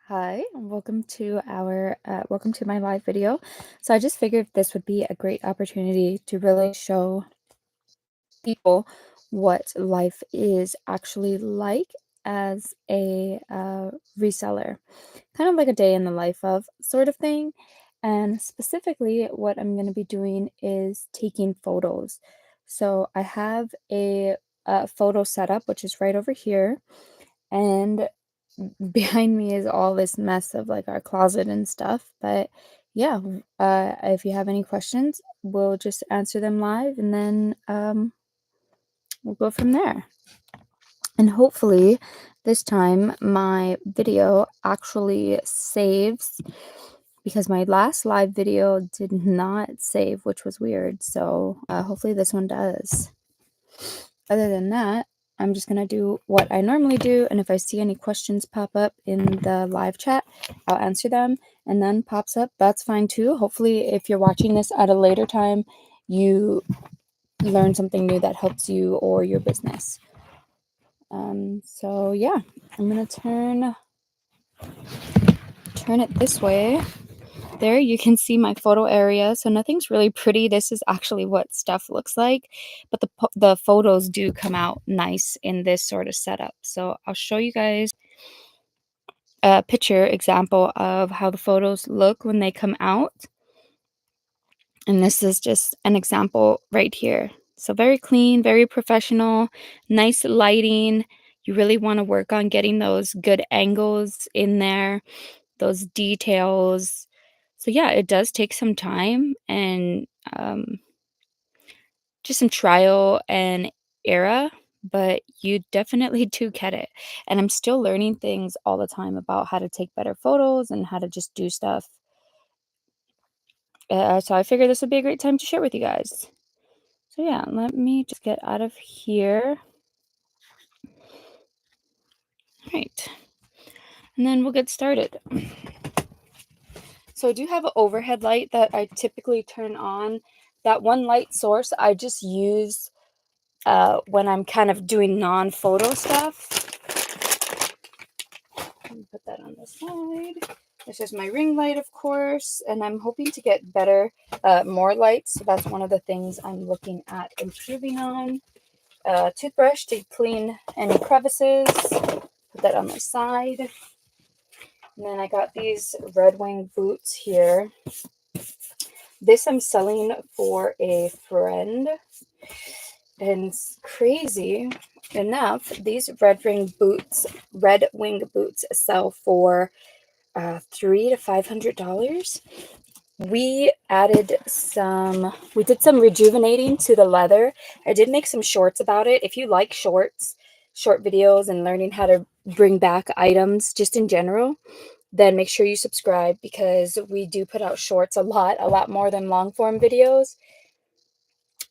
Hi, and welcome to my live video. So I just figured this would be a great opportunity to really show people what life is actually like as a reseller, kind of like a day in the life of sort of thing. And specifically, what I'm going to be doing is taking photos. So I have a photo setup, which is right over here, and behind me is all this mess of like our closet and stuff. But yeah, if you have any questions, we'll just answer them live and then we'll go from there. And hopefully, this time my video actually saves because my last live video did not save, which was weird. So hopefully, this one does. Other than that, I'm just going to do what I normally do, and if I see any questions pop up in the live chat, I'll answer them, and then pops up, that's fine too. Hopefully, if you're watching this at a later time, you learn something new that helps you or your business. So yeah, I'm going to turn it this way. There you can see my photo area, so nothing's really pretty. This is actually what stuff looks like, but the photos do come out nice in this sort of setup. So I'll show you guys a picture example of how the photos look when they come out, and this is just an example right here. So very clean, very professional, nice lighting. You really want to work on getting those good angles in there, those details. So yeah, it does take some time and just some trial and error, but you definitely do get it. And I'm still learning things all the time about how to take better photos and how to just do stuff. So I figured this would be a great time to share with you guys. So yeah, let me just get out of here. All right. And then we'll get started. So I do have an overhead light that I typically turn on. That one light source I just use when I'm kind of doing non-photo stuff. Put that on the side. This is my ring light, of course, and I'm hoping to get better, more lights. So that's one of the things I'm looking at improving on. Toothbrush to clean any crevices. Put that on my side. And then I got these Red Wing boots here. This I'm selling for a friend. And it's crazy enough, these Red Wing boots sell for $300 to $500. We did some rejuvenating to the leather. I did make some shorts about it. If you like short videos and learning how to bring back items just in general, then make sure you subscribe because we do put out shorts a lot more than long form videos.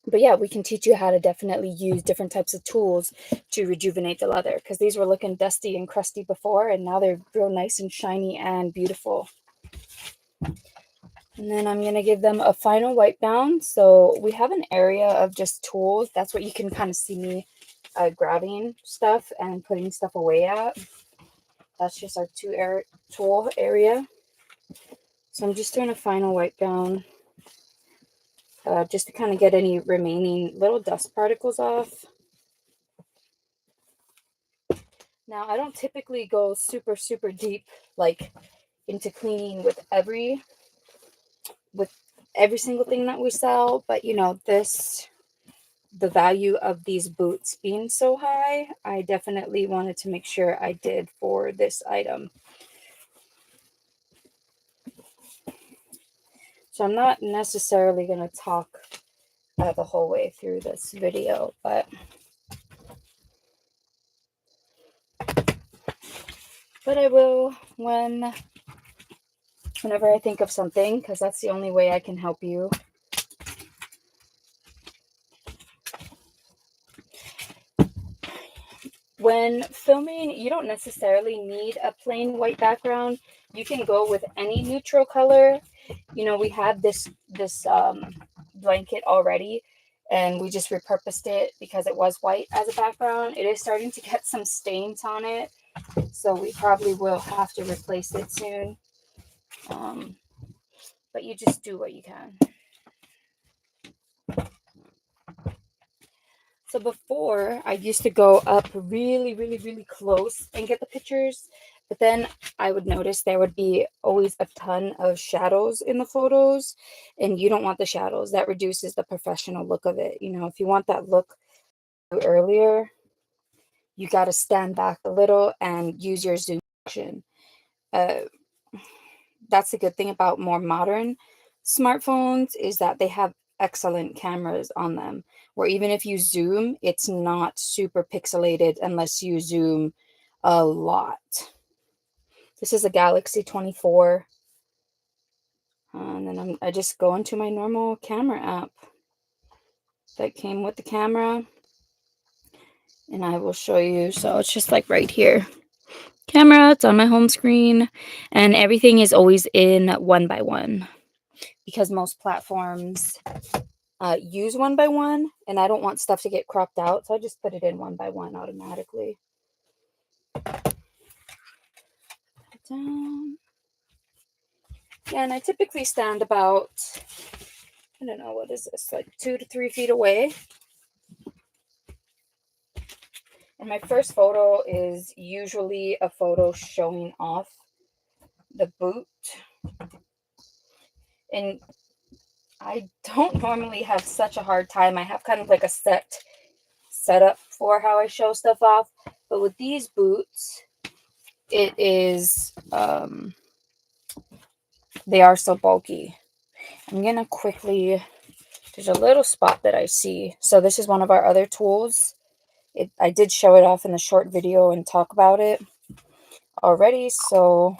But yeah, we can teach you how to definitely use different types of tools to rejuvenate the leather because these were looking dusty and crusty before, and now they're real nice and shiny and beautiful. And then I'm going to give them a final wipe down. So we have an area of just tools. That's what you can kind of see me grabbing stuff and putting stuff away at. That's just our tool area. So I'm just doing a final wipe down just to kind of get any remaining little dust particles off. Now, I don't typically go super, super deep, like into cleaning with every single thing that we sell, but you know, the value of these boots being so high, I definitely wanted to make sure I did for this item. So I'm not necessarily going to talk the whole way through this video, but I will whenever I think of something, because that's the only way I can help you. When filming, you don't necessarily need a plain white background. You can go with any neutral color. You know, we had this blanket already, and we just repurposed it because it was white as a background. It is starting to get some stains on it, so we probably will have to replace it soon. But you just do what you can. So before, I used to go up really, really, really close and get the pictures, but then I would notice there would be always a ton of shadows in the photos, and you don't want the shadows. That reduces the professional look of it. You know, if you want that look earlier, you got to stand back a little and use your zoom function. Uh, that's the good thing about more modern smartphones, is that they have excellent cameras on them, where even if you zoom, it's not super pixelated unless you zoom a lot. This is a Galaxy 24. And then I just go into my normal camera app that came with the camera, and I will show you. So it's just like right here. Camera, it's on my home screen, and everything is always in 1:1 because most platforms use 1:1, and I don't want stuff to get cropped out, so I just put it in 1:1 automatically. Down. Yeah, and I typically stand about, I don't know, what is this, like 2 to 3 feet away. And my first photo is usually a photo showing off the boot. And I don't normally have such a hard time. I have kind of like a setup for how I show stuff off. But with these boots, it is, they are so bulky. I'm going to quickly, there's a little spot that I see. So this is one of our other tools. I did show it off in the short video and talk about it already. So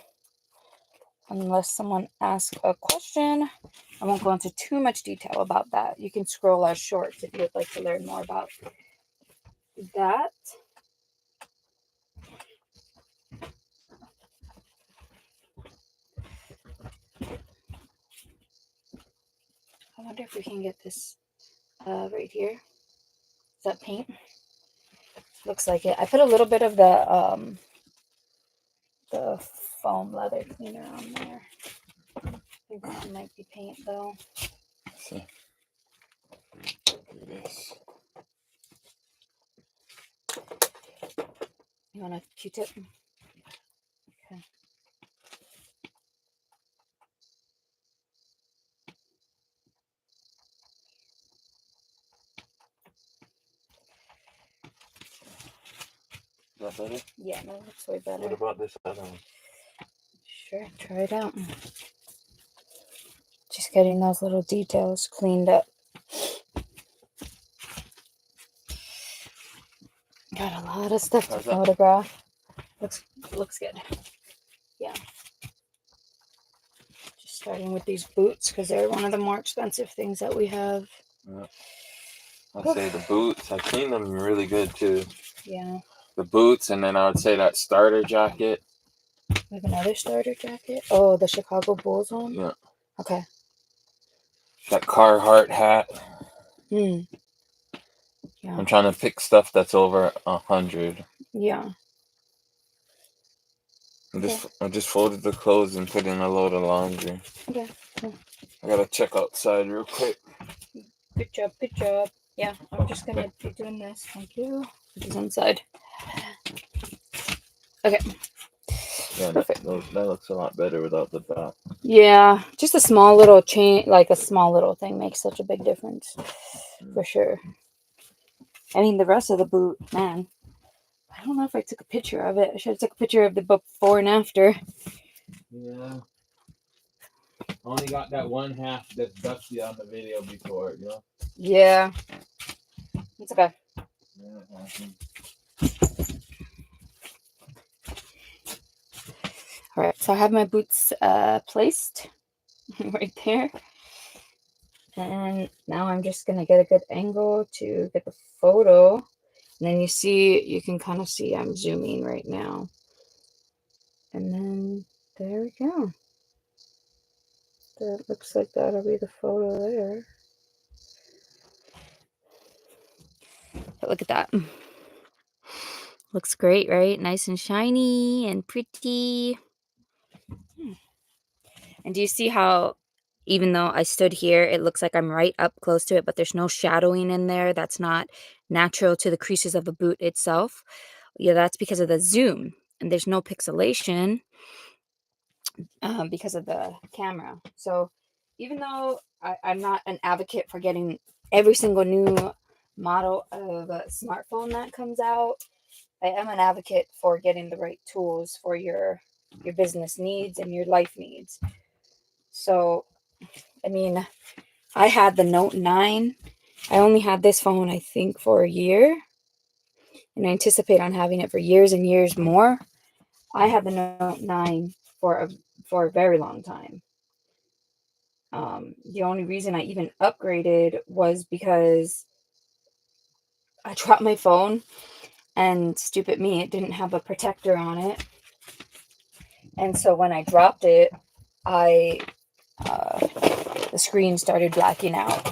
unless someone asks a question, I won't go into too much detail about that. You can scroll our shorts if you would like to learn more about that. I wonder if we can get this right here. Is that paint? Looks like it. I put a little bit of the foam leather cleaner on there. I think that might be paint though. Let's see. This. You want a Q-tip? Okay. Is that better? Yeah, no, looks way better. What about this other one? Sure, try it out. Just getting those little details cleaned up. Got a lot of stuff to photograph. Looks good. Yeah. Just starting with these boots because they're one of the more expensive things that we have. Yeah. I'd say the boots. I clean them really good too. Yeah. The boots, and then I would say that starter jacket. We have another starter jacket. Oh, the Chicago Bulls one? Yeah. Okay. That Carhartt hat. Yeah. I'm trying to pick stuff that's over 100. Yeah. I just folded the clothes and put in a load of laundry. Okay. Cool. I gotta check outside real quick. Good job. Good job. Yeah, I'm just gonna be doing this. Thank you. Put this inside. Okay. Yeah, perfect. That looks a lot better without the back. Yeah, just a small little chain, like a small little thing makes such a big difference, for sure. I mean, the rest of the boot, man, I don't know if I took a picture of it. I should have took a picture of the before and after. Yeah. Only got that one half that's dusty on the video before, you know? Yeah. It's okay. All right, so I have my boots placed right there. And now I'm just going to get a good angle to get the photo. And then you can kind of see I'm zooming right now. And then there we go. That looks like that'll be the photo there. But look at that. Looks great, right? Nice and shiny and pretty. And do you see how even though I stood here, it looks like I'm right up close to it, but there's no shadowing in there. That's not natural to the creases of the boot itself. Yeah, that's because of the zoom. And there's no pixelation because of the camera. So even though I'm not an advocate for getting every single new model of a smartphone that comes out, I am an advocate for getting the right tools for your business needs and your life needs. So, I mean, I had the Note 9. I only had this phone, I think, for a year, and I anticipate on having it for years and years more. I had the Note 9 for a very long time. The only reason I even upgraded was because I dropped my phone, and stupid me, it didn't have a protector on it. And so when I dropped it, I the screen started blacking out.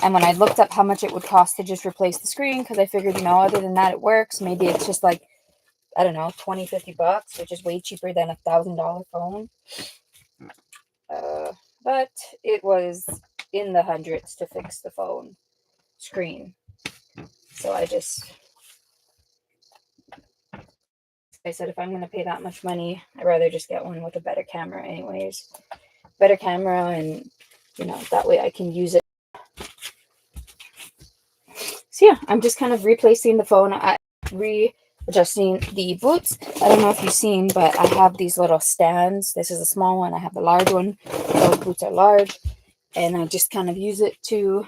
And when I looked up how much it would cost to just replace the screen, because I figured, other than that, it works. Maybe it's just like, I don't know, 20, $50, which is way cheaper than $1,000 phone. But it was in the hundreds to fix the phone screen. So I said, if I'm going to pay that much money, I'd rather just get one with a better camera anyways. Better camera, and, that way I can use it. So yeah, I'm just kind of replacing the phone, readjusting the boots. I don't know if you've seen, but I have these little stands. This is a small one. I have the large one. Those boots are large. And I just kind of use it to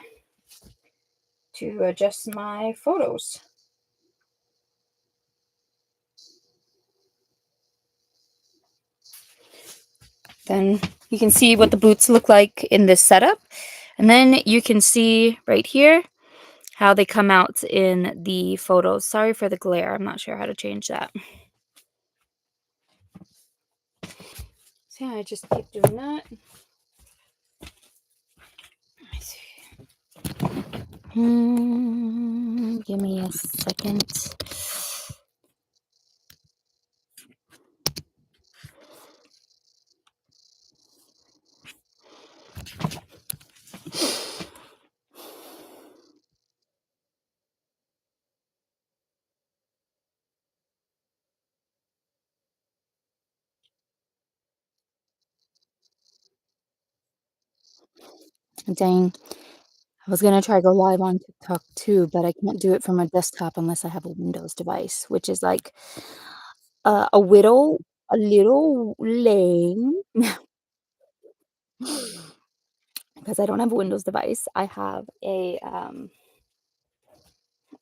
adjust my photos. Then you can see what the boots look like in this setup. And then you can see right here how they come out in the photos. Sorry for the glare. I'm not sure how to change that. So yeah, I just keep doing that. Let me see. Give me a second. Dang. I was gonna try go live on TikTok too, but I can't do it from a desktop unless I have a Windows device, which is like a little lame because I don't have a Windows device. I have a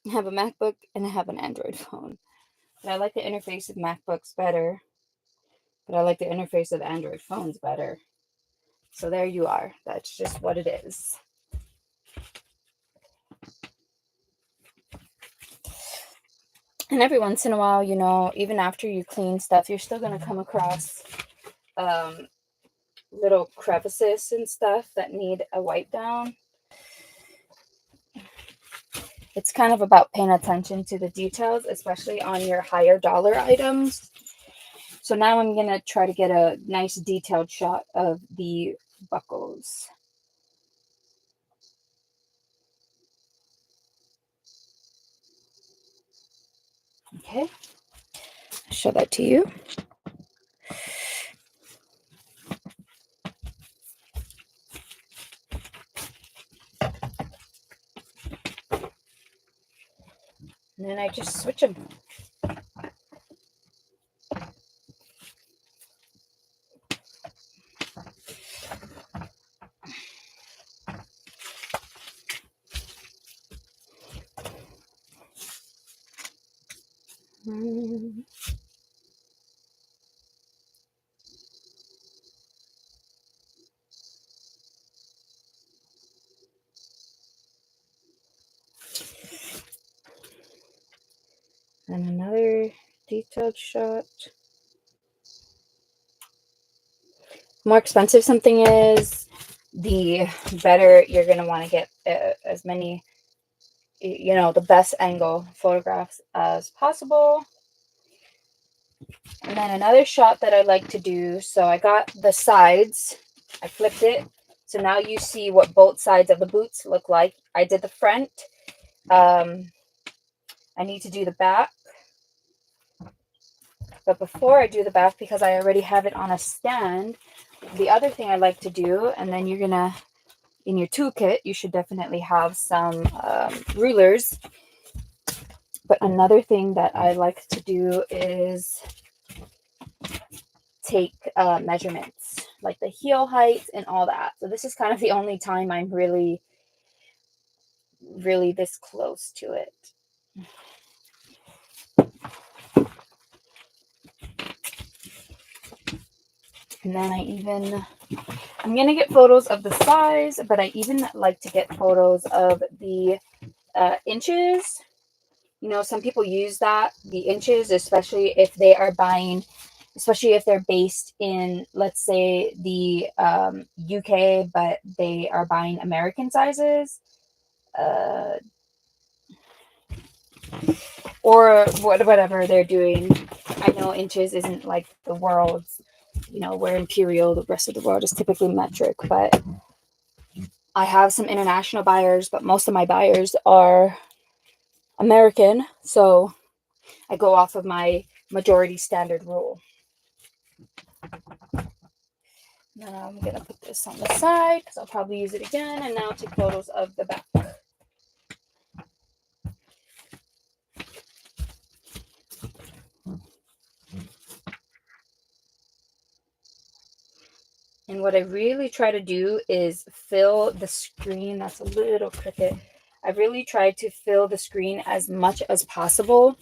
MacBook and I have an Android phone. But I like the interface of MacBooks better, but I like the interface of Android phones better. So there you are. That's just what it is. And every once in a while, even after you clean stuff, you're still going to come across little crevices and stuff that need a wipe down. It's kind of about paying attention to the details, especially on your higher dollar items. So now I'm going to try to get a nice detailed shot of the buckles. Okay. I'll show that to you. And then I just switch them. And another detailed shot. The more expensive something is, the better you're going to want to get as many, the best angle photographs as possible. And then another shot that I like to do, so I got the sides, I flipped it. So now you see what both sides of the boots look like. I did the front. I need to do the back. But before I do the back, because I already have it on a stand, the other thing I like to do, and then you're going to, in your toolkit, you should definitely have some rulers. But another thing that I like to do is take measurements, like the heel height and all that. So this is kind of the only time I'm really this close to it. And then I'm going to get photos of the size, but I even like to get photos of the inches. You know, some people use the inches, especially if they are buying, especially if they're based in, let's say, the UK, but they are buying American sizes. Or whatever they're doing. I know inches isn't like the world's, you know, we're imperial, the rest of the world is typically metric, but I have some international buyers, but most of my buyers are American, so I go off of my majority standard rule. Now I'm going to put this on the side because I'll probably use it again, and now take photos of the back. And what I really try to do is fill the screen. That's a little crooked. I really try to fill the screen as much as possible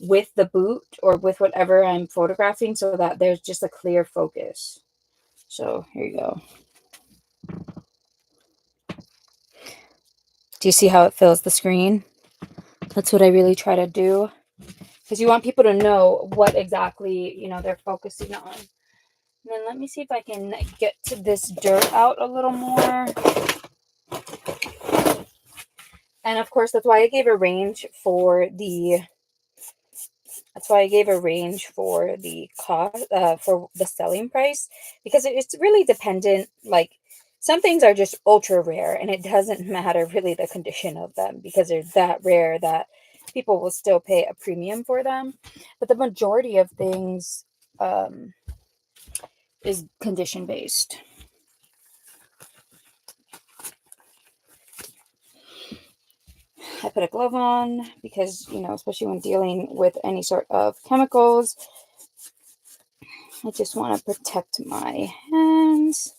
with the boot or with whatever I'm photographing so that there's just a clear focus. So here you go. Do you see how it fills the screen? That's what I really try to do, because you want people to know what exactly, you know, they're focusing on. And then let me see if I can get to this dirt out a little more. And of course, that's why I gave a range for the cost, for the selling price, because it's really dependent. Like, some things are just ultra rare, and it doesn't matter really the condition of them, because they're that rare that people will still pay a premium for them. But the majority of things is condition based. I put a glove on because, you know, especially when dealing with any sort of chemicals, I just want to protect my hands.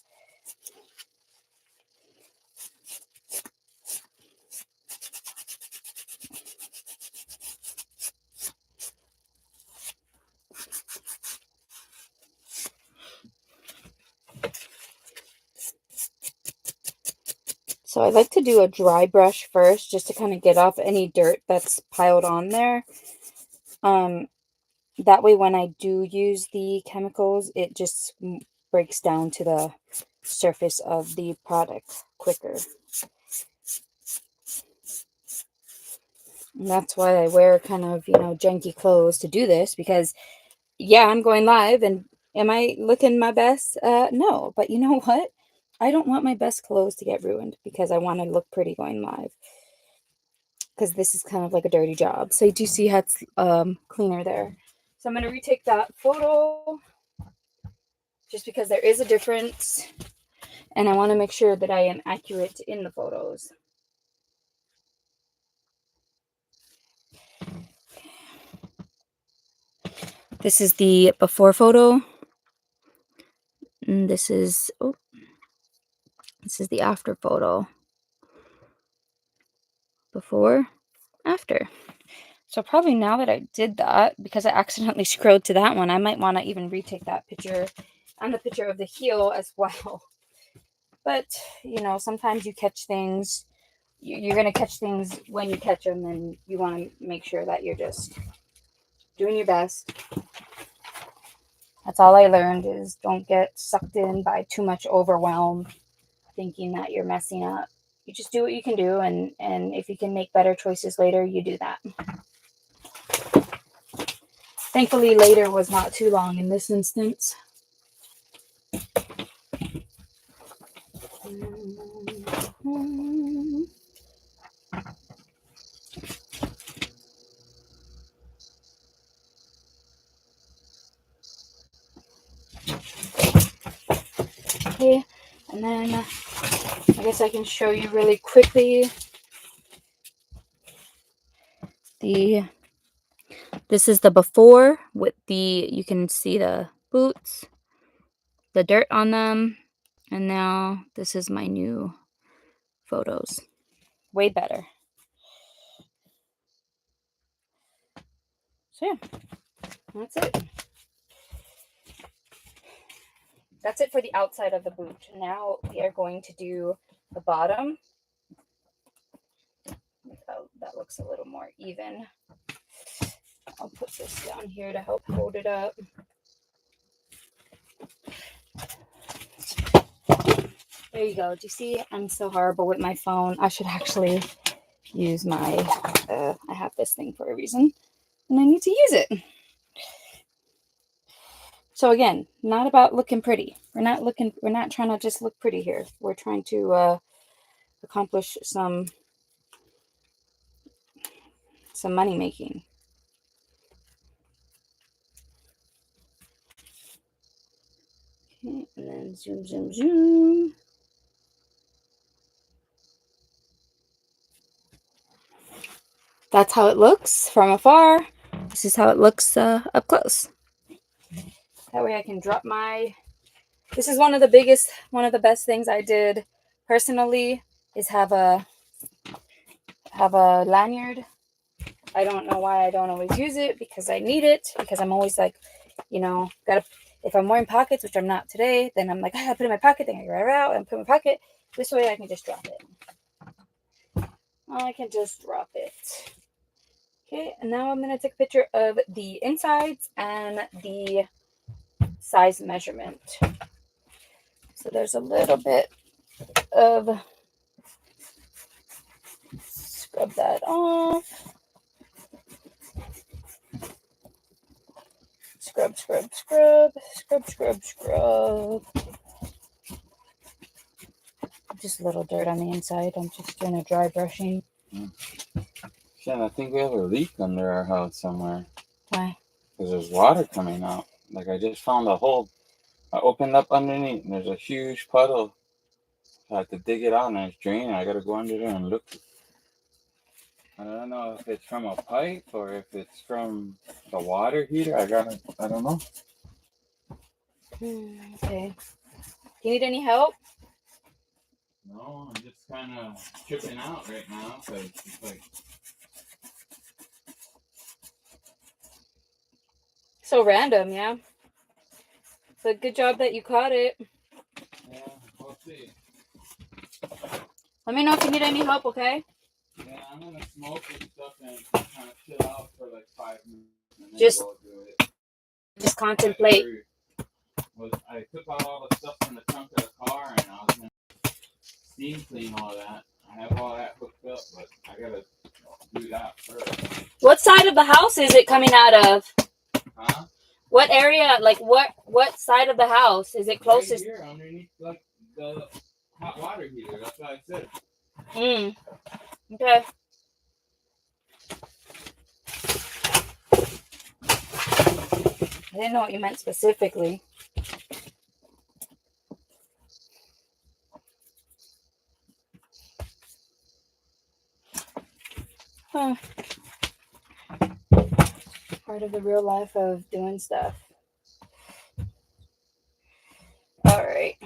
So I like to do a dry brush first, just to kind of get off any dirt that's piled on there. That way when I do use the chemicals, it just breaks down to the surface of the product quicker. And that's why I wear kind of, you know, janky clothes to do this, because yeah, I'm going live, and am I looking my best? No, but you know what? I don't want my best clothes to get ruined because I want to look pretty going live. Because this is kind of like a dirty job. So you do see how it's cleaner there. So I'm going to retake that photo just because there is a difference, and I want to make sure that I am accurate in the photos. This is the before photo. And this is the after photo. Before, after. So probably now that I did that, because I accidentally scrolled to that one, I might want to even retake that picture and the picture of the heel as well. But, you know, sometimes you catch things, you're going to catch things when you catch them, and you want to make sure that you're just doing your best. That's all I learned, is don't get sucked in by too much overwhelm, thinking that you're messing up. You just do what you can do, and if you can make better choices later, you do that. Thankfully, later was not too long in this instance. Okay, and then I guess I can show you really quickly this is the before with you can see the boots, the dirt on them, and now this is my new photos. Way better. So yeah, that's it. That's it for the outside of the boot. Now we are going to do the bottom. Oh, that looks a little more even. I'll put this down here to help hold it up. There you go. Do you see? I'm so horrible with my phone. I should actually use my, I have this thing for a reason, and I need to use it. So again, not about looking pretty. We're not trying to just look pretty here. We're trying to accomplish some money making. Okay, and then zoom, zoom, zoom. That's how it looks from afar. This is how it looks up close. That way I can drop my... This is one of the best things I did personally is have a lanyard. I don't know why I don't always use it, because I need it, because I'm always like, if I'm wearing pockets, which I'm not today, then I'm like, I put it in my pocket, then I grab it out and put it in my pocket. This way I can just drop it. I can just drop it. Okay, and now I'm going to take a picture of the insides and the size measurement. So there's a little bit of, scrub that off. Scrub, scrub, scrub, scrub, scrub, scrub. Just a little dirt on the inside. I'm just doing a dry brushing. Shen, I think we have a leak under our house somewhere. Why? Because there's water coming out. Like, I just found a hole. I opened up underneath, and there's a huge puddle. I had to dig it out, and it's draining. I gotta go under there and look. I don't know if it's from a pipe or if it's from the water heater. I don't know. Okay. Do you need any help? No, I'm just kind of tripping out right now because it's like... So random, yeah. But good job that you caught it. Yeah, we'll see. Let me know if you need any help, okay? Yeah, I'm gonna smoke and stuff and kind of chill out for like 5 minutes and then Just go do it. Just contemplate. I took out all the stuff from the trunk of the car and I was gonna steam clean all that. I have all that hooked up, but I gotta do that first. What side of the house is it coming out of? Huh? What area? Like what side of the house is it closest? Right here, underneath like the hot water heater. That's what I said. Okay. I didn't know what you meant specifically. Huh. Part of the real life of doing stuff. All right.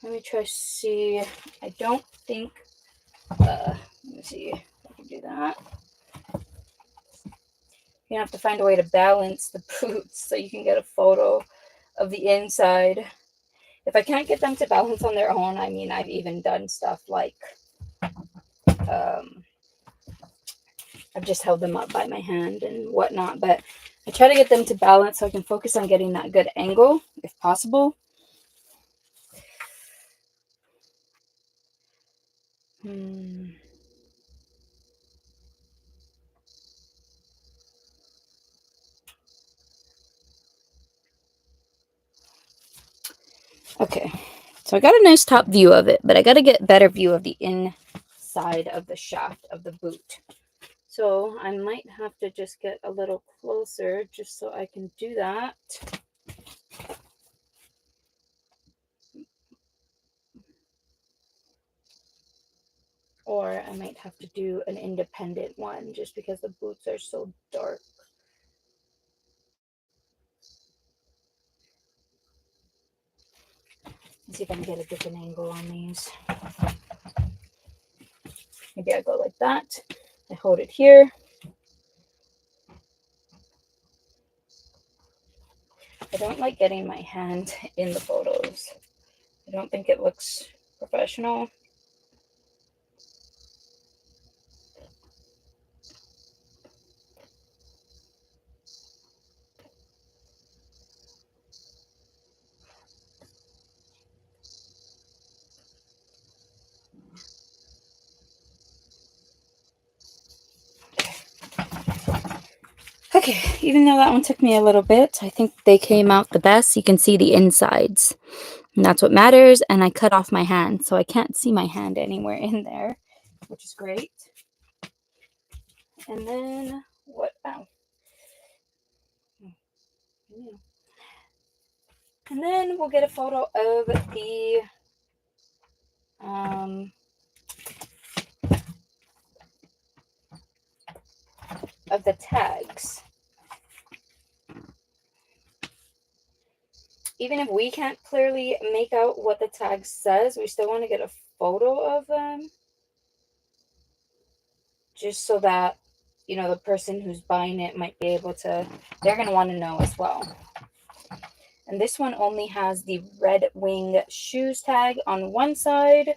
Let me try to see. I don't think. Let me see if I can do that. You have to find a way to balance the boots so you can get a photo of the inside. If I can't get them to balance on their own, I mean, I've even done stuff like I've just held them up by my hand and whatnot, but I try to get them to balance so I can focus on getting that good angle if possible. Okay, so I got a nice top view of it, but I got to get better view of the inside of the shaft of the boot. So I might have to just get a little closer just so I can do that. Or I might have to do an independent one just because the boots are so dark. Let's see if I can get a different angle on these. Maybe I go like that. I hold it here. I don't like getting my hand in the photos. I don't think it looks professional. Okay, even though that one took me a little bit, I think they came out the best. You can see the insides, and that's what matters. And I cut off my hand, so I can't see my hand anywhere in there, which is great. And then what? Oh. And then we'll get a photo of um, the tags. Even if we can't clearly make out what the tag says, we still want to get a photo of them, just so that, you know, the person who's buying it might be able to, they're going to want to know as well. And this one only has the Red Wing shoes tag on one side,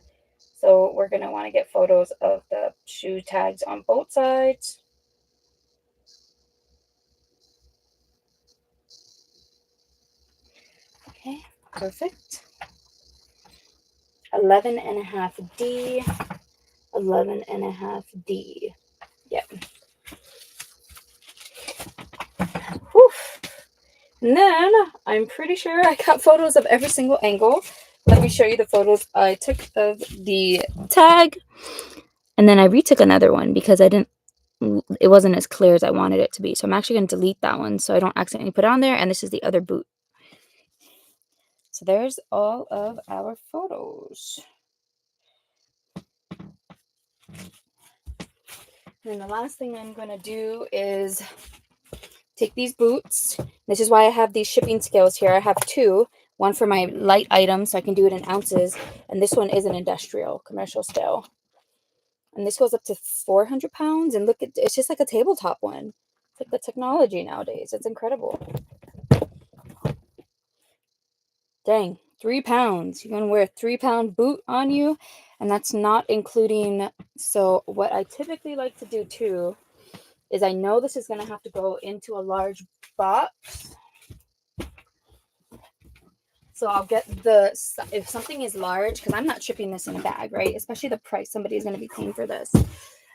so we're going to want to get photos of the shoe tags on both sides. Okay, perfect. 11.5D, 11.5D. Yep. Whew. And then I'm pretty sure I got photos of every single angle. Let me show you the photos I took of the tag. And then I retook another one because it wasn't as clear as I wanted it to be. So I'm actually going to delete that one so I don't accidentally put it on there. And this is the other boot. So there's all of our photos. And the last thing I'm going to do is take these boots. This is why I have these shipping scales here. I have two. One for my light items so I can do it in ounces. And this one is an industrial commercial scale. And this goes up to 400 pounds. And look, it's just like a tabletop one. It's like the technology nowadays. It's incredible. Dang, 3 pounds. You're going to wear a 3-pound boot on you. And that's not including. So what I typically like to do too is I know this is going to have to go into a large box. So I'll get if something is large, because I'm not shipping this in a bag, right? Especially the price somebody is going to be paying for this.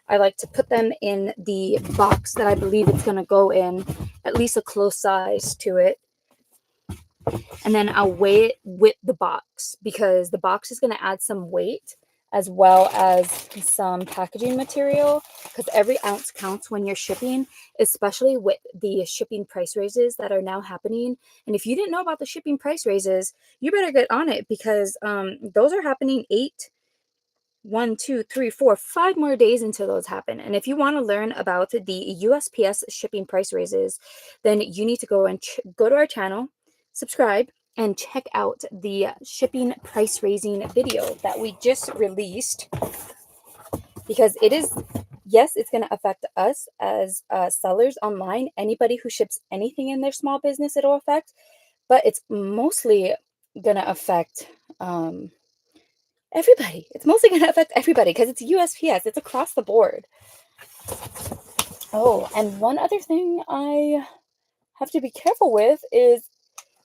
I like to put them in the box that I believe it's going to go in, at least a close size to it. And then I'll weigh it with the box because the box is going to add some weight as well as some packaging material because every ounce counts when you're shipping, especially with the shipping price raises that are now happening. And if you didn't know about the shipping price raises, you better get on it because those are happening 5 more days until those happen. And if you want to learn about the USPS shipping price raises, then you need to go and go to our channel, subscribe, and check out the shipping price raising video that we just released because it is, yes, it's going to affect us as sellers online. Anybody who ships anything in their small business, it'll affect, but it's mostly going to affect everybody. It's mostly going to affect everybody because it's USPS. It's across the board. Oh, and one other thing I have to be careful with is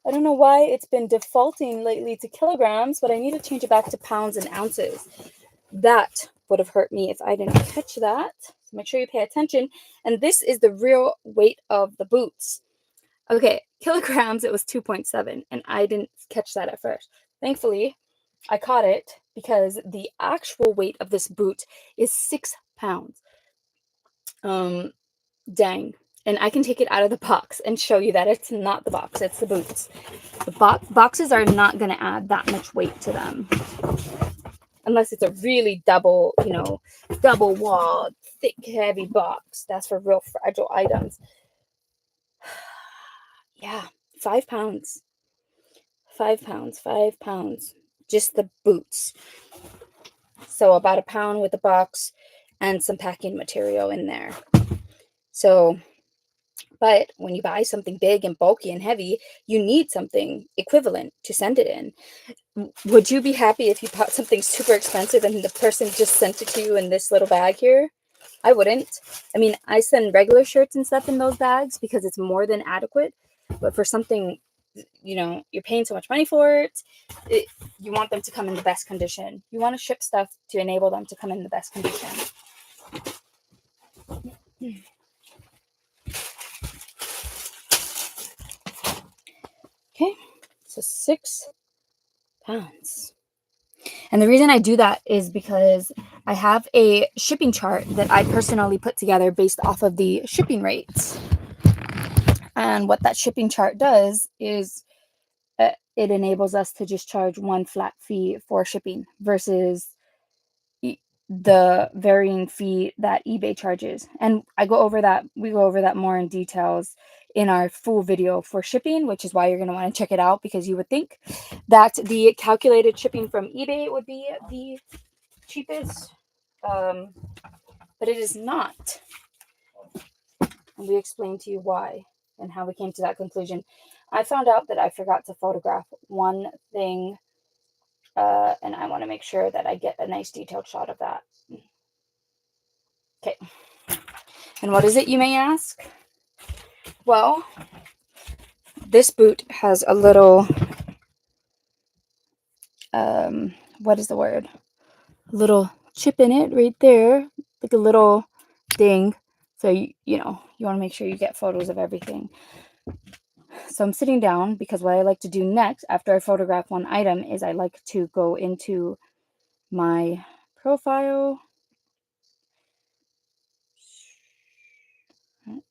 I don't know why it's been defaulting lately to kilograms, but I need to change it back to pounds and ounces. That would have hurt me if I didn't catch that. So make sure you pay attention. And this is the real weight of the boots. Okay, kilograms, it was 2.7, and I didn't catch that at first. Thankfully, I caught it because the actual weight of this boot is 6 pounds. Um, Dang. And I can take it out of the box and show you that it's not the box, it's the boots. The boxes are not going to add that much weight to them. Unless it's a really double, double walled, thick, heavy box. That's for real fragile items. Yeah, 5 pounds. 5 pounds, 5 pounds. Just the boots. So about a pound with the box and some packing material in there. So, but when you buy something big and bulky and heavy, you need something equivalent to send it in. Would you be happy if you bought something super expensive and the person just sent it to you in this little bag here? I wouldn't. I mean, I send regular shirts and stuff in those bags because it's more than adequate. But for something, you're paying so much money for it, you want them to come in the best condition. You want to ship stuff to enable them to come in the best condition. Okay, so 6 pounds. And the reason I do that is because I have a shipping chart that I personally put together based off of the shipping rates. And what that shipping chart does is it enables us to just charge one flat fee for shipping versus the varying fee that eBay charges. And we go over that more in details in our full video for shipping, which is why you're going to want to check it out, because you would think that the calculated shipping from eBay would be the cheapest, but it is not. And we explain to you why and how we came to that conclusion. I found out that I forgot to photograph one thing, and I want to make sure that I get a nice detailed shot of that. Okay. And what is it, you may ask? Well, this boot has a little, what is the word? A little chip in it right there, like a little ding. So, you want to make sure you get photos of everything. So I'm sitting down because what I like to do next after I photograph one item is I like to go into my profile. I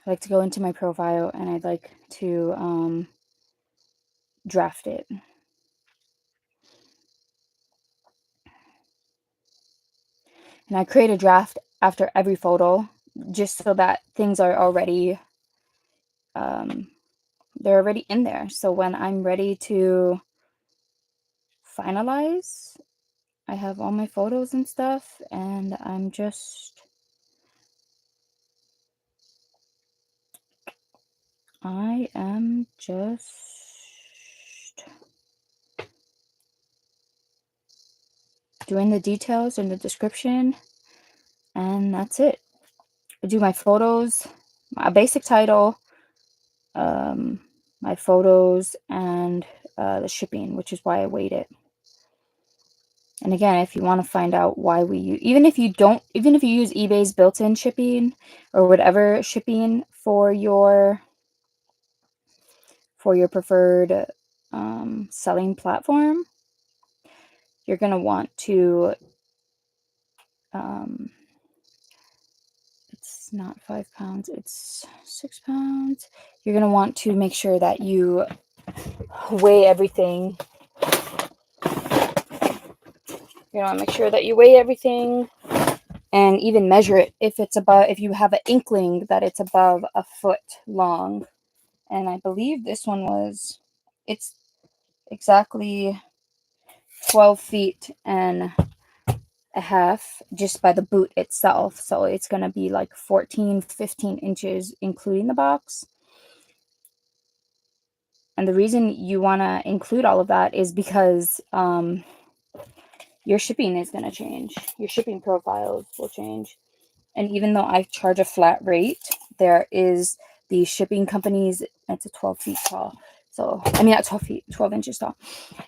like to go into my profile and I'd like to draft it. And I create a draft after every photo just so that things are already they're already in there. So when I'm ready to finalize, I have all my photos and stuff, and I'm just doing the details and the description, and that's it. I do my photos, my basic title, my photos, and the shipping, which is why I weight it. And again, if you want to find out why we use, even if you use eBay's built-in shipping or whatever shipping for your preferred selling platform, you're going to want to, it's not 5 pounds, it's 6 pounds. You're going to want to make sure that you weigh everything. You want to make sure that you weigh everything and even measure it if you have an inkling that it's above a foot long. And I believe this one it's exactly 12 feet and a half just by the boot itself. So it's going to be like 14, 15 inches, including the box. And the reason you want to include all of that is because your shipping is going to change. Your shipping profiles will change. And even though I charge a flat rate, there is the shipping companies, it's a 12 feet tall. So, I mean, not 12 feet, 12 inches tall.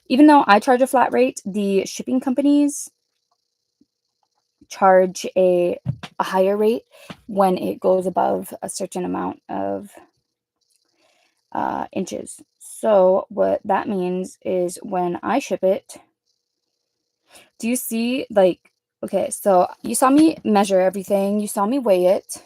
Even though I charge a flat rate, the shipping companies charge a higher rate when it goes above a certain amount of inches. So what that means is when I ship it, do you see, like, okay, so you saw me measure everything, you saw me weigh it.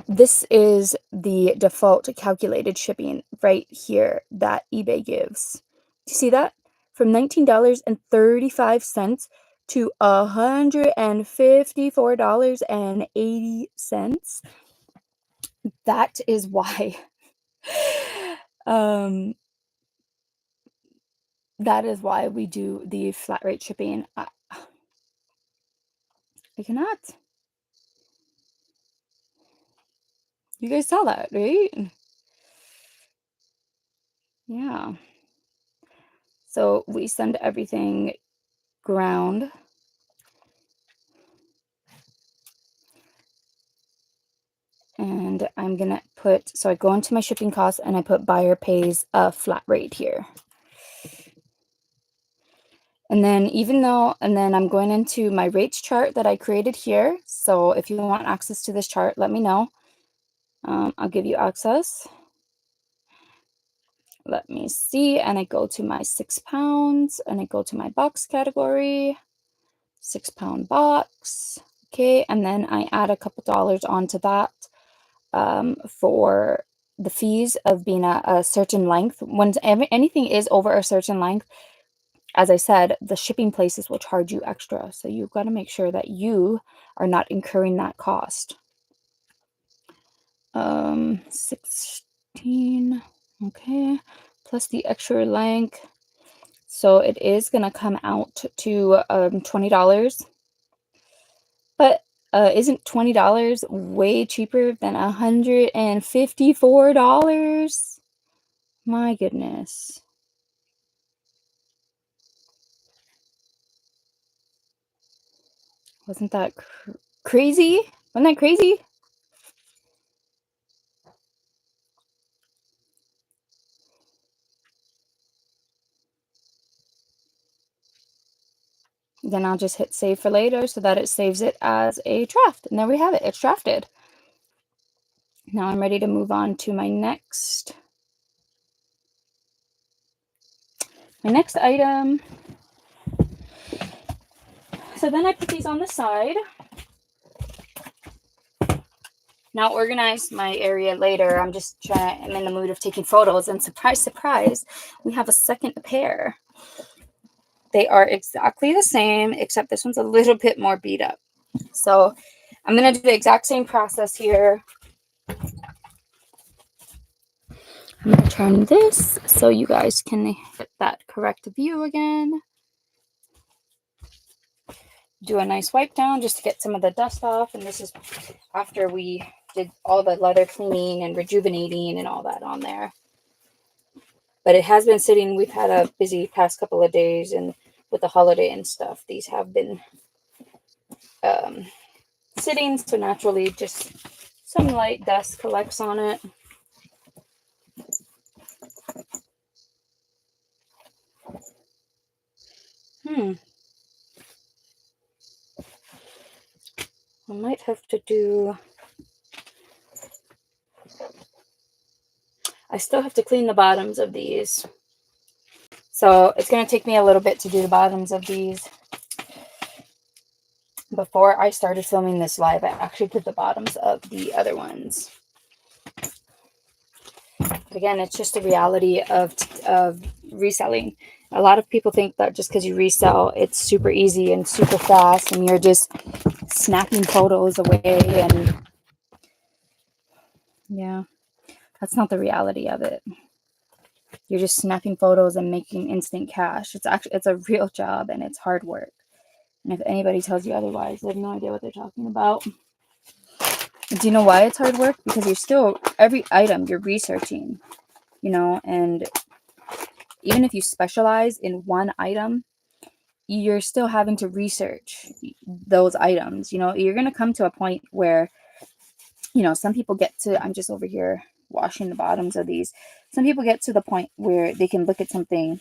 This is the default calculated shipping right here that eBay gives. Do you see that? From $19.35 to $154.80. That is why um that is why we do the flat rate shipping. I cannot. You guys saw that, right? Yeah. So we send everything ground. And I'm gonna put, so I go into my shipping costs and I put buyer pays a flat rate here. And then and then I'm going into my rates chart that I created here. So if you want access to this chart, let me know. I'll give you access. Let me see. And I go to my 6 pounds and I go to my box category, 6-pound box. Okay. And then I add a couple dollars onto that for the fees of being a certain length. When anything is over a certain length, as I said, the shipping places will charge you extra. So you've got to make sure that you are not incurring that cost. 16, okay, plus the extra length. So it is going to come out to $20. But isn't $20 way cheaper than $154? My goodness. Wasn't that crazy? Wasn't that crazy? Then I'll just hit save for later so that it saves it as a draft. And there we have it. It's drafted. Now I'm ready to move on to my next item. So then I put these on the side. Now organize my area later. I'm in the mood of taking photos, and surprise, surprise, we have a second pair. They are exactly the same, except this one's a little bit more beat up. So I'm going to do the exact same process here. I'm going to turn this so you guys can get that correct view again. Do a nice wipe down just to get some of the dust off. And this is after we did all the leather cleaning and rejuvenating and all that on there. But it has been sitting. We've had a busy past couple of days, and with the holiday and stuff, these have been sitting. So naturally, just some light dust collects on it. I might have to do... I still have to clean the bottoms of these. So it's going to take me a little bit to do the bottoms of these. Before I started filming this live, I actually did the bottoms of the other ones. But again, it's just a reality of reselling. A lot of people think that just because you resell, it's super easy and super fast, and you're just snapping photos away. And yeah, that's not the reality of it. You're just snapping photos and making instant cash. It's a real job, and it's hard work. And if anybody tells you otherwise, they have no idea what they're talking about. Do you know why it's hard work? Because you're still, every item you're researching, and even if you specialize in one item, you're still having to research those items. You're going to come to a point where, some people get to, I'm just over here washing the bottoms of these. Some people get to the point where they can look at something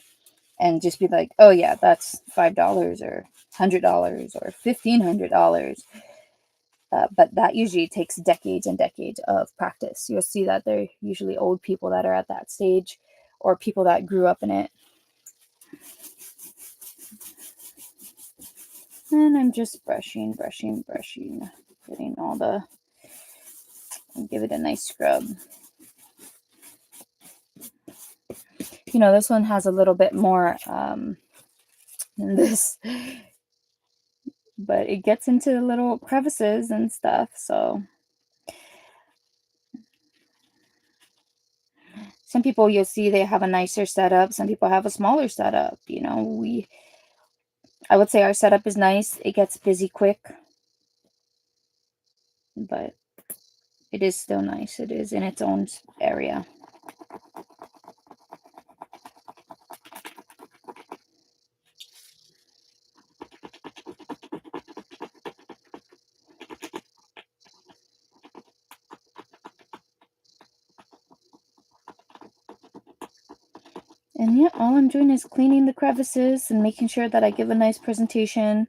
and just be like, oh yeah, that's $5 or $100 or $1,500. But that usually takes decades and decades of practice. You'll see that they're usually old people that are at that stage or people that grew up in it. And I'm just brushing, getting all the, and give it a nice scrub. You know, this one has a little bit more than this, but it gets into the little crevices and stuff. So some people you'll see they have a nicer setup. Some people have a smaller setup. You know, I would say our setup is nice. It gets busy quick, but it is still nice. It is in its own area. And yeah, all I'm doing is cleaning the crevices and making sure that I give a nice presentation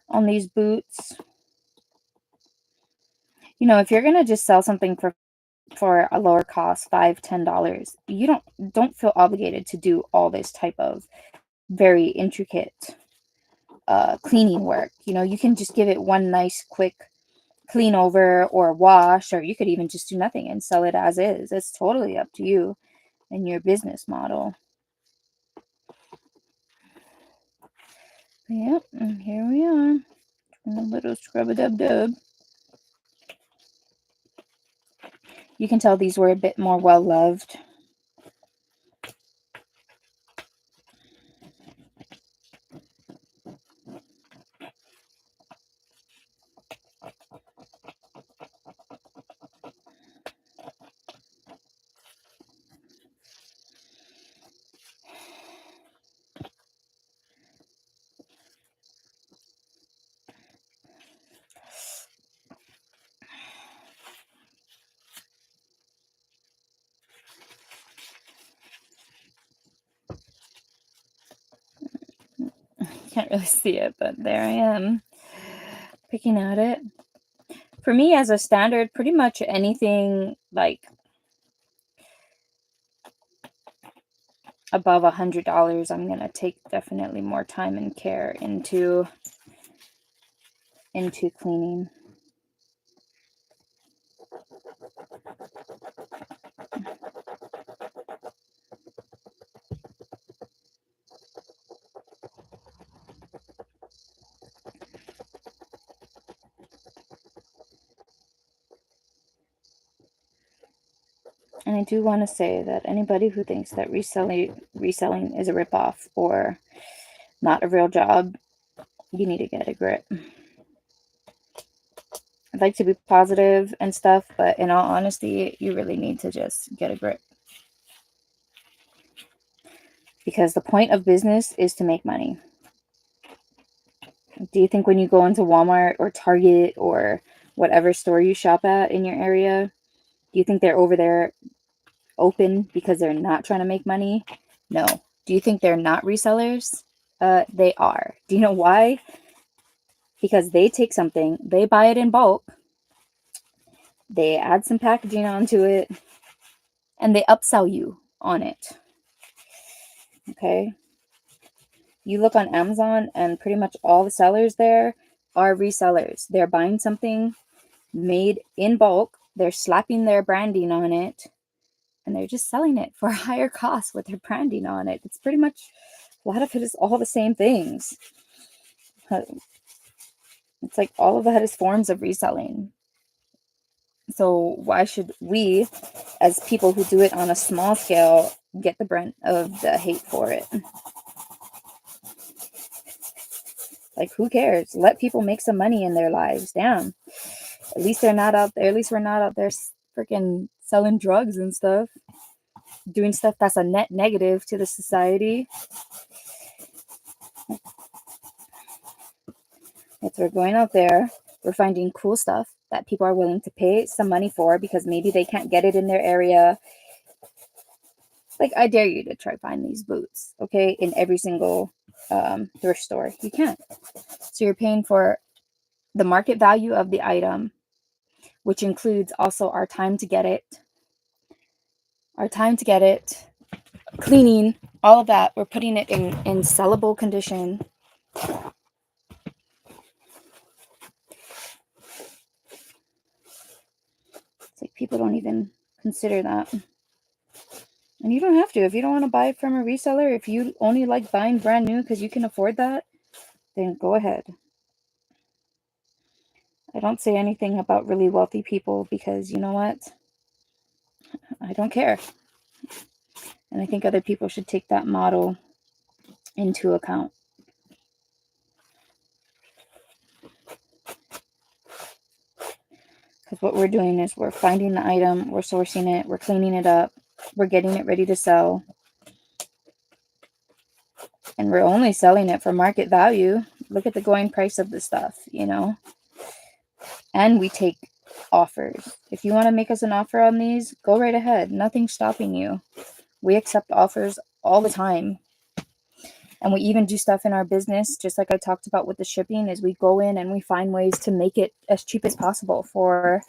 on these boots. You know, if you're gonna just sell something for a lower cost, $5, $10, you don't feel obligated to do all this type of very intricate cleaning work. You know, you can just give it one nice quick clean over or wash, or you could even just do nothing and sell it as is. It's totally up to you and your business model. Yep, and here we are. A little scrub-a-dub-dub. You can tell these were a bit more well-loved. Can't really see it, but there I am picking at it. For me, as a standard, pretty much anything like above $100, I'm gonna take definitely more time and care into cleaning. And I do want to say that anybody who thinks that reselling is a ripoff or not a real job, you need to get a grip. I'd like to be positive and stuff, but in all honesty, you really need to just get a grip. Because the point of business is to make money. Do you think when you go into Walmart or Target or whatever store you shop at in your area, do you think they're over there open because they're not trying to make money? No. Do you think they're not resellers? They are. Do you know why? Because they take something, they buy it in bulk, they add some packaging onto it, and they upsell you on it. Okay? You look on Amazon and pretty much all the sellers there are resellers. They're buying something made in bulk, they're slapping their branding on it, and they're just selling it for a higher cost with their branding on it. It's pretty much, a lot of it is all the same things. It's like all of that is forms of reselling. So why should we, as people who do it on a small scale, get the brunt of the hate for it? Like, who cares? Let people make some money in their lives. Damn. At least they're not out there. At least we're not out there freaking selling drugs and stuff. Doing stuff that's a net negative to the society. If we're going out there, we're finding cool stuff that people are willing to pay some money for because maybe they can't get it in their area. Like, I dare you to try find these boots, okay, in every single thrift store. You can't. So you're paying for the market value of the item which includes also our time to get it, cleaning, all of that. We're putting it in sellable condition. It's like people don't even consider that. And you don't have to. If you don't want to buy it from a reseller, if you only like buying brand new because you can afford that, then go ahead. I don't say anything about really wealthy people because you know what? I don't care. And I think other people should take that model into account. Because what we're doing is we're finding the item, we're sourcing it, we're cleaning it up, we're getting it ready to sell. And we're only selling it for market value. Look at the going price of the stuff, you know? And we take offers. If you want to make us an offer on these, go right ahead. Nothing's stopping you. We accept offers all the time. And we even do stuff in our business, just like I talked about with the shipping, is we go in and we find ways to make it as cheap as possible for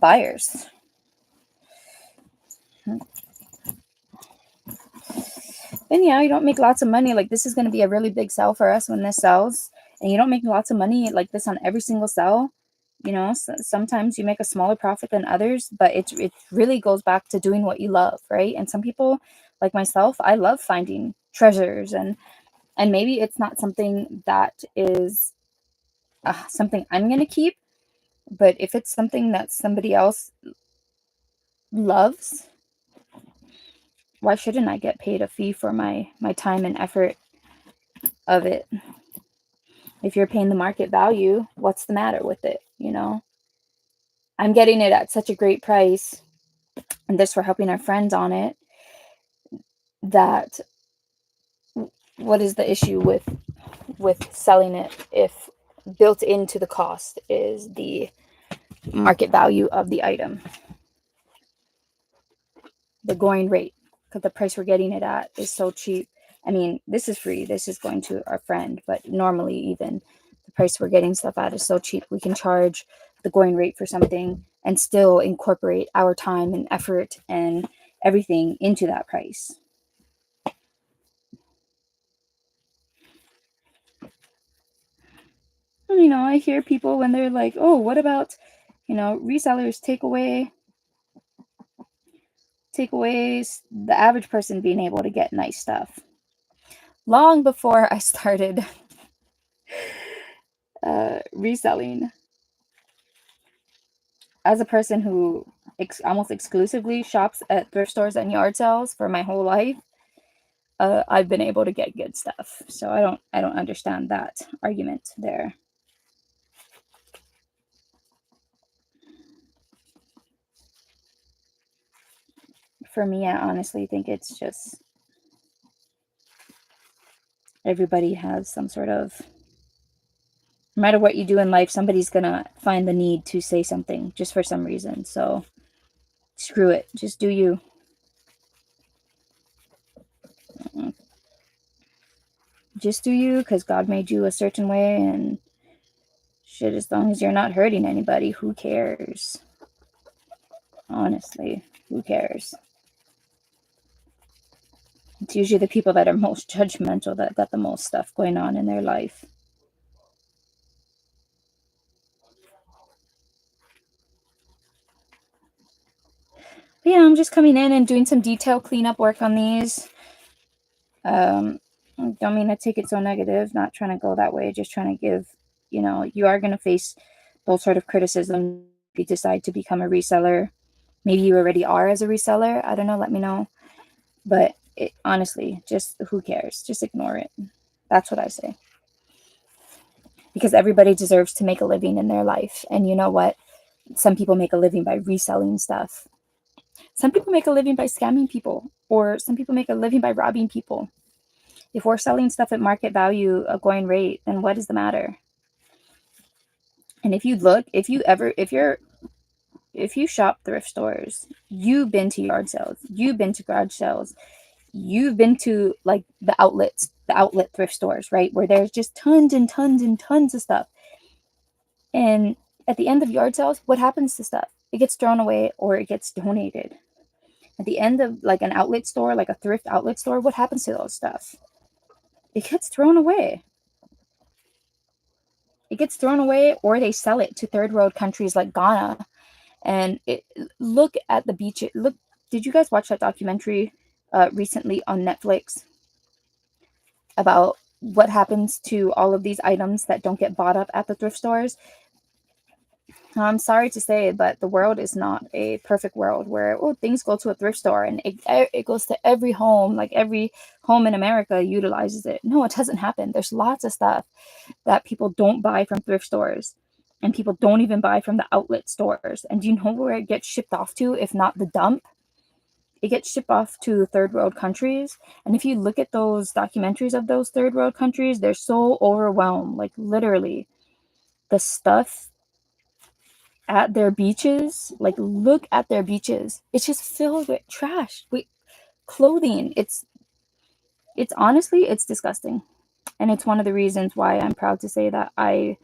buyers. And yeah, you don't make lots of money. Like this is going to be a really big sell for us when this sells. And you don't make lots of money like this on every single sell. You know, sometimes you make a smaller profit than others, but it really goes back to doing what you love, right? And some people, like myself, I love finding treasures, and maybe it's not something that is something I'm going to keep, but if it's something that somebody else loves, why shouldn't I get paid a fee for my time and effort of it? If you're paying the market value, what's the matter with it? You know, I'm getting it at such a great price, and this we're helping our friends on it, that what is the issue with selling it if built into the cost is the market value of the item, the going rate, because the price we're getting it at is so cheap. I mean, this is free, this is going to our friend, but normally even the price we're getting stuff at is so cheap. We can charge the going rate for something and still incorporate our time and effort and everything into that price. You know, I hear people when they're like, oh, what about, you know, resellers take away the average person being able to get nice stuff. Long before I started reselling, as a person who almost exclusively shops at thrift stores and yard sales for my whole life, I've been able to get good stuff. So I don't understand that argument there. For me, I honestly think it's just everybody has some sort of, no matter what you do in life, somebody's gonna find the need to say something just for some reason. So screw it, just do you. Just do you, because God made you a certain way, and shit, as long as you're not hurting anybody, who cares? Honestly, who cares? It's usually the people that are most judgmental that got the most stuff going on in their life. But yeah, I'm just coming in and doing some detail cleanup work on these. Don't mean to take it so negative, not trying to go that way, just trying to give, you know, you are going to face those sort of criticism if you decide to become a reseller. Maybe you already are as a reseller. I don't know. Let me know. But honestly, just who cares? Just ignore it. That's what I say. Because everybody deserves to make a living in their life. And you know what? Some people make a living by reselling stuff. Some people make a living by scamming people, or some people make a living by robbing people. If we're selling stuff at market value, a going rate, then what is the matter? And if you look, if you shop thrift stores, you've been to yard sales, you've been to garage sales, you've been to like the outlet thrift stores, right? Where there's just tons and tons and tons of stuff. And At the end of yard sales, what happens to stuff? It gets thrown away or it gets donated. At the end of like an outlet store, like a thrift outlet store, what happens to those stuff? It gets thrown away. It gets thrown away or they sell it to third world countries like Ghana. And look at the beach. Look, did you guys watch that documentary recently on Netflix about what happens to all of these items that don't get bought up at the thrift stores? I'm sorry to say, but the world is not a perfect world where things go to a thrift store and it goes to every home, like every home in America utilizes it. No, it doesn't happen. There's lots of stuff that people don't buy from thrift stores, and people don't even buy from the outlet stores. And do you know where it gets shipped off to, if not the dump? It gets shipped off to third world countries. And if you look at those documentaries of those third world countries, they're so overwhelmed. Like literally, the stuff at their beaches, like look at their beaches. It's just filled with trash, with clothing. It's honestly, it's disgusting. And it's one of the reasons why I'm proud to say that I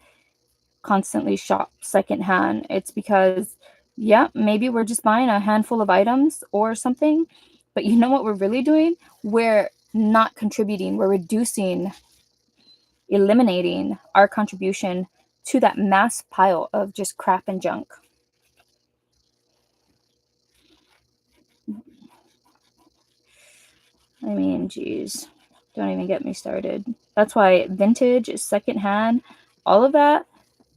constantly shop secondhand. It's because, yeah, maybe we're just buying a handful of items or something, but you know what we're really doing? We're not contributing, we're reducing, eliminating our contribution to that mass pile of just crap and junk. I mean, geez, don't even get me started. That's why vintage, secondhand, all of that,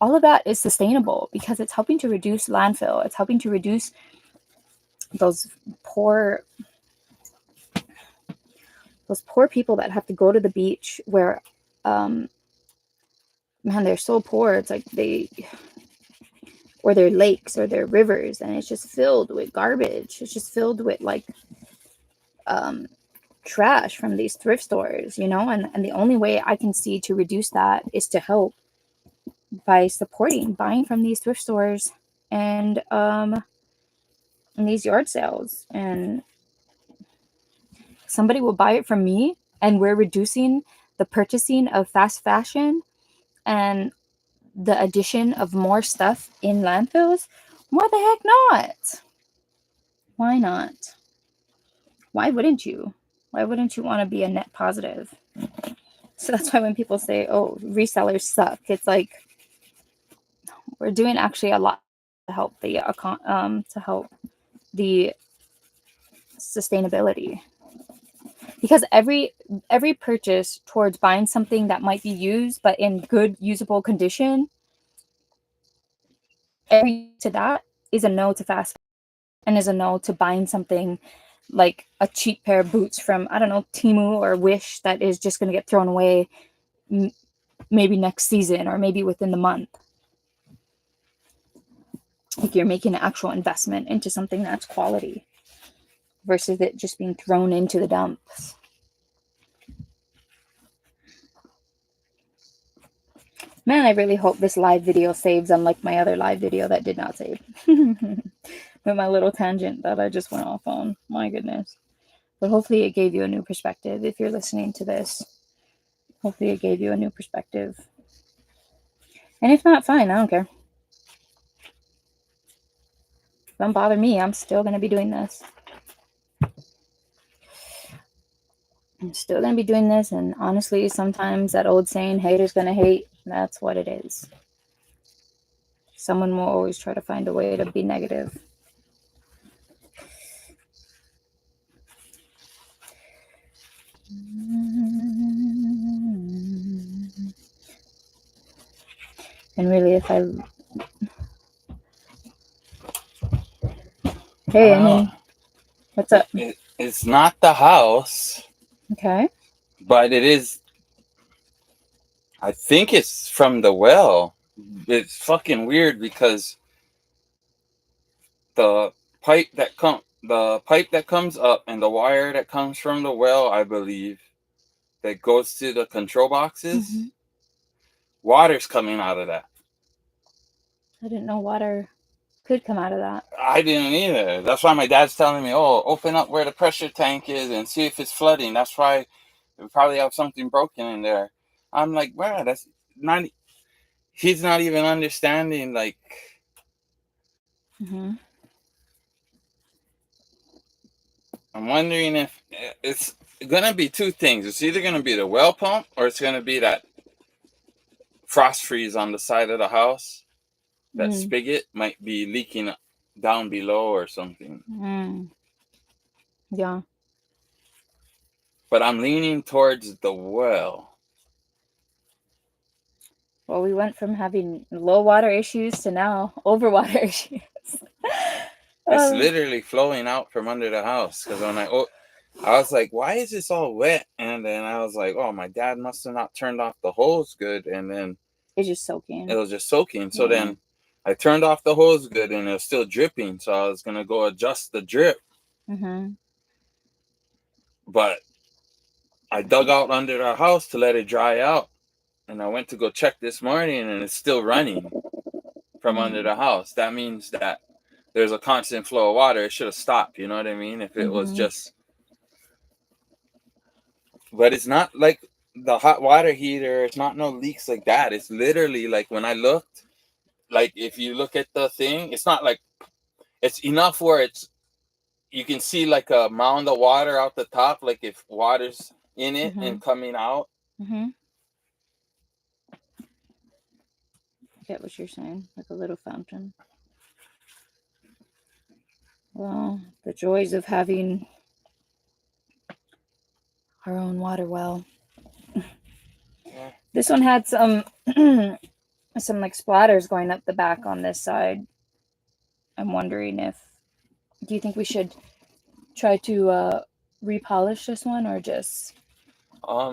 all of that is sustainable because it's helping to reduce landfill. It's helping to reduce those poor people that have to go to the beach where man, they're so poor. It's like or their lakes or their rivers, and it's just filled with garbage. It's just filled with like trash from these thrift stores, and the only way I can see to reduce that is to help by supporting buying from these thrift stores and these yard sales. And somebody will buy it from me, and we're reducing the purchasing of fast fashion and the addition of more stuff in landfills. Why the heck not? Why not? Why wouldn't you? Why wouldn't you want to be a net positive? So that's why when people say, oh, resellers suck, it's like we're doing actually a lot to help the sustainability. Because every purchase towards buying something that might be used but in good usable condition, every to that is a no to fast and is a no to buying something like a cheap pair of boots from, I don't know, Temu or Wish that is just going to get thrown away maybe next season or maybe within the month. Like you're making an actual investment into something that's quality versus it just being thrown into the dumps. Man, I really hope this live video saves, unlike my other live video that did not save. With my little tangent that I just went off on. My goodness. But hopefully it gave you a new perspective if you're listening to this. Hopefully it gave you a new perspective. And if not, fine, I don't care. Don't bother me. I'm still going to be doing this. I'm still going to be doing this. And honestly, sometimes that old saying, haters going to hate, that's what it is. Someone will always try to find a way to be negative. And really, if I... Hey, I mean, what's up? It's not the house. Okay. But it is... I think it's from the well. It's fucking weird because the pipe that comes up and the wire that comes from the well, I believe, that goes to the control boxes, water's coming out of that. I didn't know water could come out of that. I didn't either. That's why my dad's telling me, oh, open up where the pressure tank is and see if it's flooding. That's why we probably have something broken in there. I'm like, wow, that's 90. he's not even understanding. Like, Mm-hmm. I'm wondering if it's gonna be two things. It's either gonna be the well pump or it's gonna be that frost freeze on the side of the house. That Mm. spigot might be leaking down below or something. Mm. Yeah. But I'm leaning towards the well. Well, we went from having low water issues to now overwater issues. It's um, literally flowing out from under the house. Because when I was like, why is this all wet? And then I was like, oh, my dad must have not turned off the hose good. And then it's just it soaking. was just soaking. So Yeah. then I turned off the hose good and it was still dripping. So I was going to go adjust the drip. Mm-hmm. But I dug out under the house to let it dry out. And I went to go check this morning and it's still running from under Mm. the house. That means that there's a constant flow of water. It should have stopped. You know what I mean? If it was Mm-hmm. just, but it's not like the hot water heater. It's not no leaks like that. It's literally like when I looked, like if you look at the thing, it's not like it's enough where it's you can see like a mound of water out the top, like if water's in it Mm-hmm. and coming out. Mm-hmm. I get what you're saying, like a little fountain. Well, the joys of having our own water well. Yeah. This one had some some like splatters going up the back on this side. I'm wondering if do you think we should try to repolish this one or just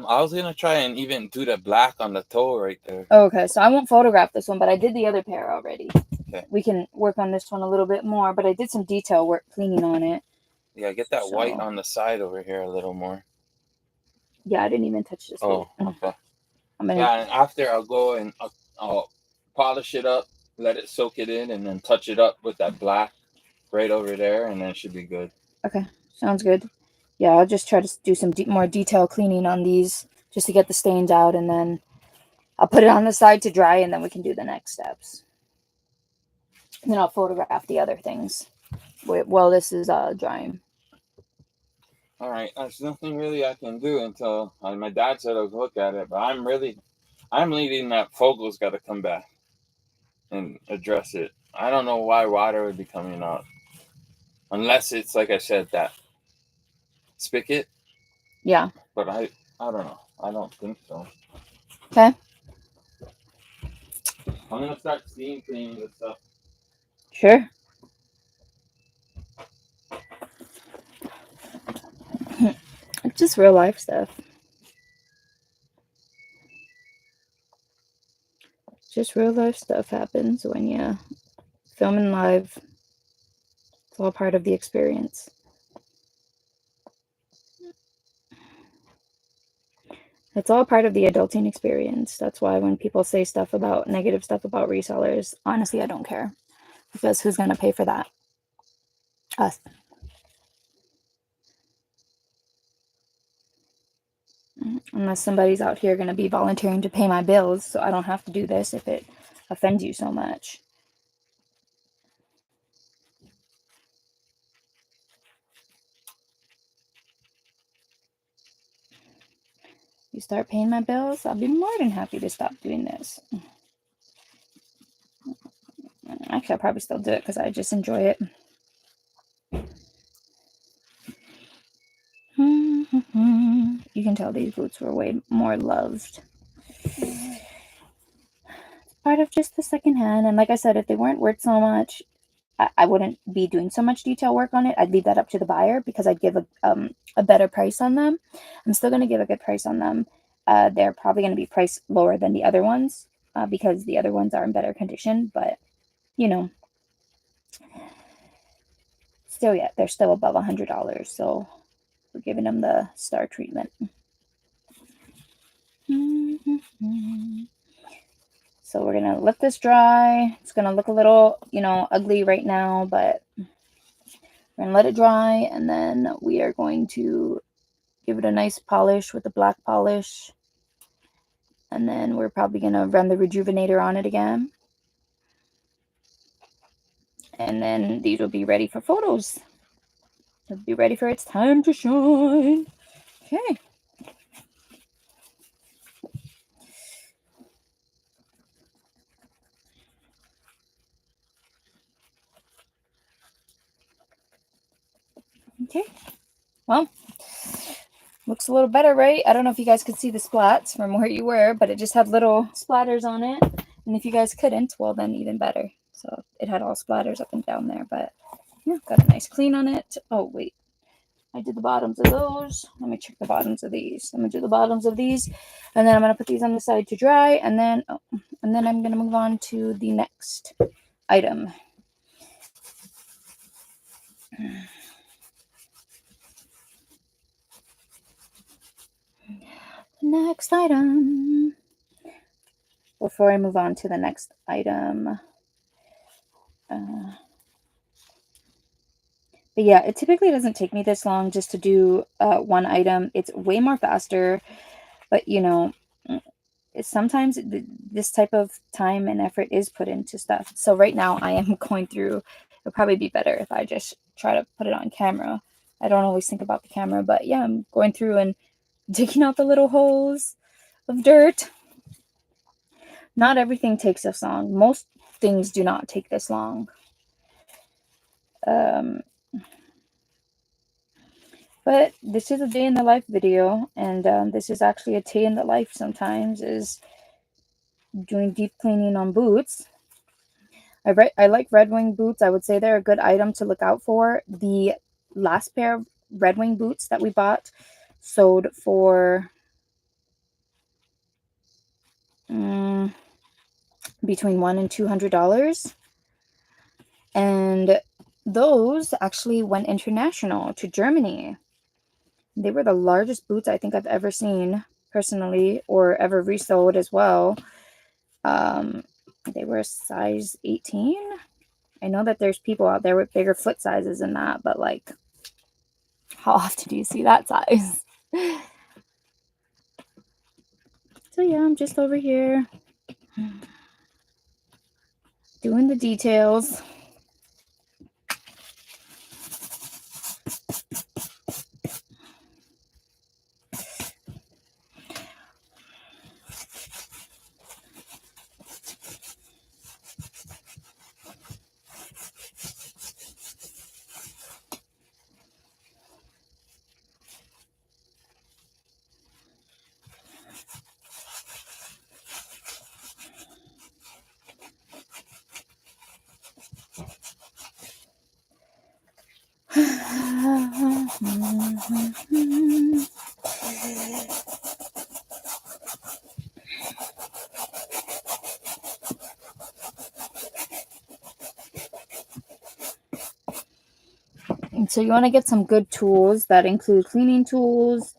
I was gonna try and even do the black on the toe right there. oh, okay, so I won't photograph this one, but I did the other pair already. Okay. We can work on this one a little bit more, but I did some detail work cleaning on it. Yeah, get that white So on the side over here a little more. yeah, I didn't even touch this Oh, one. okay. I'm gonna Yeah, and after I'll go and I'll polish it up, let it soak it in, and then touch it up with that black right over there, and then it should be good. okay, sounds good. Yeah, I'll just try to do some more detail cleaning on these just to get the stains out, and then I'll put it on the side to dry, and then we can do the next steps. And then I'll photograph the other things while this is drying. All right, there's nothing really I can do until my dad said I'll look at it, but I'm leading that Fogel's got to come back and address it. I don't know why water would be coming out unless it's like I said that spigot. Yeah. But I don't know. I don't think so. Okay. I'm gonna start steam cleaning this stuff. Sure. It's just real life stuff. Just real life stuff happens when you filming live. It's all part of the experience. It's all part of the adulting experience. That's why when people say stuff about negative stuff about resellers, honestly, I don't care. Because who's going to pay for that? Us. Unless somebody's out here going to be volunteering to pay my bills, so I don't have to do this if it offends you so much. You start paying my bills, I'll be more than happy to stop doing this. Actually, I'll probably still do it because I just enjoy it. You can tell these boots were way more loved. Part of just the secondhand, and like I said, if they weren't worth so much, I wouldn't be doing so much detail work on it. I'd leave that up to the buyer because I'd give a better price on them. I'm still going to give a good price on them. They're probably going to be priced lower than the other ones because the other ones are in better condition, but you know, still yet they're still above $100, so we're giving them the star treatment. So we're gonna let this dry. It's gonna look a little, ugly right now, but we're gonna let it dry, and then we are going to give it a nice polish with the black polish. And then we're probably going to run the rejuvenator on it again. And then these will be ready for photos. It'll be ready for its time to shine. Okay. Okay. Well, looks a little better, right? I don't know if you guys could see the splats from where you were, but it just had little splatters on it. And if you guys couldn't, well, then even better. So it had all splatters up and down there, but yeah, got a nice clean on it. Oh, wait. I did the bottoms of those. Let me check the bottoms of these. I'm going to do the bottoms of these, and then I'm going to put these on the side to dry, and then I'm going to move on to the next item. Next item. Before I move on to the next item, but yeah, it typically doesn't take me this long just to do one item. It's way more faster, but you know, sometimes this type of time and effort is put into stuff. So right now I am going through, it'll probably be better if I just try to put it on camera. I don't always think about the camera, but yeah, I'm going through and digging out the little holes of dirt. Not everything takes this long. Most things do not take this long. But this is a day in the life video, and this is actually a day in the life sometimes, is doing deep cleaning on boots. I like Red Wing boots. I would say they're a good item to look out for. The last pair of Red Wing boots that we bought sold for between $100 and $200. And those actually went international to Germany. They were the largest boots I think I've ever seen personally, or ever resold as well. They were a size 18. I know that there's people out there with bigger foot sizes than that, but like, how often do you see that size? So yeah, I'm just over here doing the details. And so you want to get some good tools that include cleaning tools,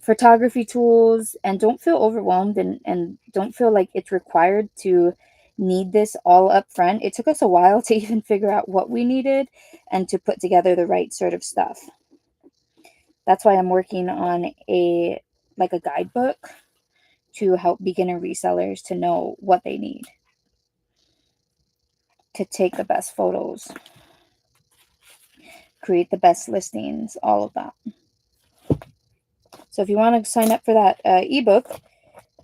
photography tools, and don't feel overwhelmed and don't feel like it's required to need this all up front. It took us a while to even figure out what we needed and to put together the right sort of stuff. That's why I'm working on a guidebook to help beginner resellers to know what they need to take the best photos, create the best listings, all of that. So if you want to sign up for that ebook,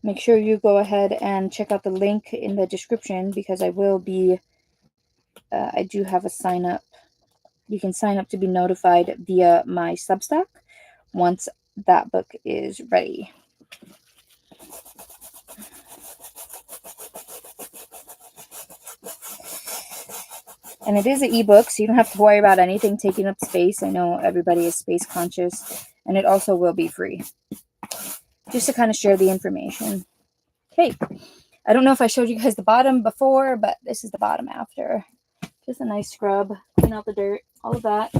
make sure you go ahead and check out the link in the description, because I will be, I do have a sign up. You can sign up to be notified via my Substack once that book is ready. And it is an ebook, so you don't have to worry about anything taking up space. I know everybody is space conscious, and it also will be free, just to kind of share the information. Okay, I don't know if I showed you guys the bottom before, but this is the bottom after. Just a nice scrub, clean out the dirt, all of that.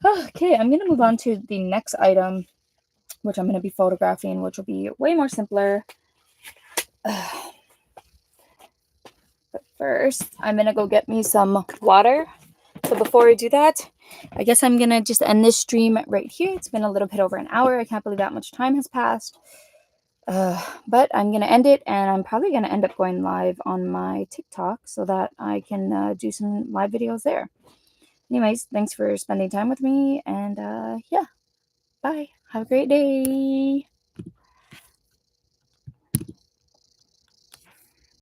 Okay, I'm going to move on to the next item, which I'm going to be photographing, which will be way more simpler. But first, I'm going to go get me some water. So before I do that, I guess I'm going to just end this stream right here. It's been a little bit over an hour. I can't believe that much time has passed. But I'm going to end it, and I'm probably going to end up going live on my TikTok so that I can do some live videos there. Anyways, thanks for spending time with me, and yeah, bye. Have a great day.